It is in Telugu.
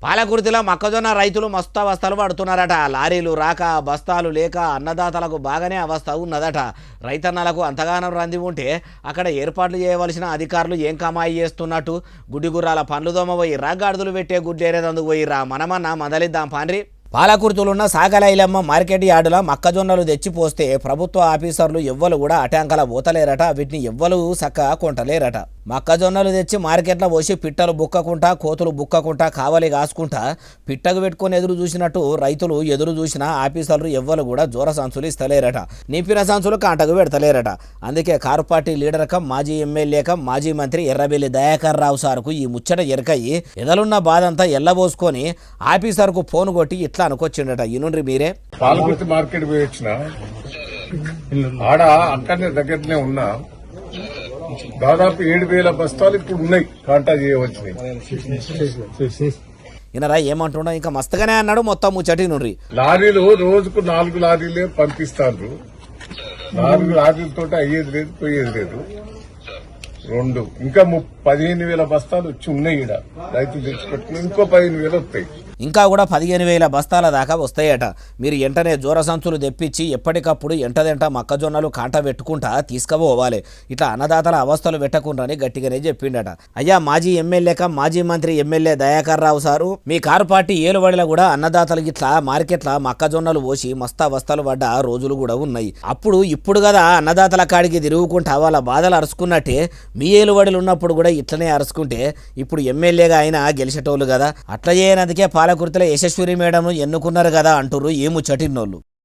పాలకుర్తిలో మొక్కజొన్న రైతులు మస్తు అవస్థలు పడుతున్నారట. లారీలు రాక, బస్తాలు లేక అన్నదాతలకు బాగానే అవస్థ ఉన్నదట. రైతన్నలకు అంతగానం రంది ఉంటే అక్కడ ఏర్పాట్లు చేయవలసిన అధికారులు ఏం కమాయి చేస్తున్నట్టు గుడ్డిగుర్రాల పండ్లు దోమ పోయిర్రా, గాడిదలు పెట్టే గుడ్డేరేదందుకు పోయిర్రా? మనమన్నా మొదలిద్దాం పాండ్రి. పాలకుర్తులున్న సాగలైలమ్మ మార్కెట్ యార్డుల మొక్కజొన్నలు తెచ్చిపోస్తే ప్రభుత్వ ఆఫీసర్లు ఎవ్వరు కూడా అటాంకల పోతలేరట. వీటిని ఎవ్వరు సక్క కొంటలేరట. మొక్కజొన్నలు తెచ్చి మార్కెట్లో పోసి పిట్టలు బుక్కకుంటా, కోతులు బుక్కకుంటా, కావలి కాసుకుంటా పిట్టకు పెట్టుకొని ఎదురు చూసినట్టు రైతులు ఎదురు చూసిన ఆఫీసర్లు ఎవ్వరు కూడా జోర సంచులు ఇస్తలేరట. నింపిన సంచులు కాంటకు పెడతలేరట. అందుకే కారు పార్టీ లీడర్ కం మాజీ ఎమ్మెల్యే కం మాజీ మంత్రి ఎర్రబెల్లి దయాకర్ రావు సార్కు ఈ ముచ్చట ఎరకయ్యి ఎదలున్న బాధంతా ఎల్లబోసుకొని ఆఫీసర్కు ఫోన్ కొట్టి ఇట్లా అనుకొచ్చిండట. ఇనుండ్రి మీరే. పాలకుర్తి మార్కెట్ పోయి వచ్చిన ఆడ అక్కడనే దగ్గరనే ఉన్నా దాదాపు 7,000 బస్తాలు ఇప్పుడు ఉన్నాయి. కాంటా చేయవచ్చినాయి. ఈయనరా ఏమంటున్నా ఇంకా మస్తుగానే అన్నాడు. మొత్తం ముచ్చటి నుండ్రి. లారీలు రోజుకు 4 లారీలే పంపిస్తారు. 4 లారీలతో అయ్యేది లేదు, పోయేది లేదు. ఇంకా 15,000 బస్తాలు వచ్చి ఉన్నాయి. ఈడ రైతులు తెచ్చిపెట్టుకుని ఇంకో 15,000 వస్తాయి. ఇంకా కూడా 15,000 బస్తాల దాకా వస్తాయట. మీరు వెంటనే జోర సంచులు తెప్పించి ఎప్పటికప్పుడు ఎంటదెంట మొక్కజొన్నలు కాంట పెట్టుకుంటా తీసుకుపోవాలి. ఇట్లా అన్నదాతల అవస్థలు పెట్టకుండాని గట్టిగానే చెప్పిండట. అయ్యా మాజీ ఎమ్మెల్యే కం మాజీ మంత్రి ఎమ్మెల్యే దయాకర్ రావు సారు, మీ కారు పార్టీ ఏలుబడిలో కూడా అన్నదాతలు ఇట్లా మార్కెట్ల మొక్కజొన్నలు పోసి మస్తు అవస్థలు పడ్డ రోజులు కూడా ఉన్నాయి. ఇప్పుడు కదా అన్నదాతల కాడికి తిరుగుకుంటా వాళ్ళ బాధలు అరుచుకున్నట్టే మీ ఏలుబడులు ఉన్నప్పుడు కూడా ఇట్లనే అరుచుకుంటే ఇప్పుడు ఎమ్మెల్యేగా ఆయన గెలిచేటోళ్ళు కదా. అట్లా చేయనందుకే పాలకుర్తిలో యశస్విని మేడం ఎన్నుకున్నారు కదా అంటుర్రు ఈ ముచ్చటిన్నోళ్ళు.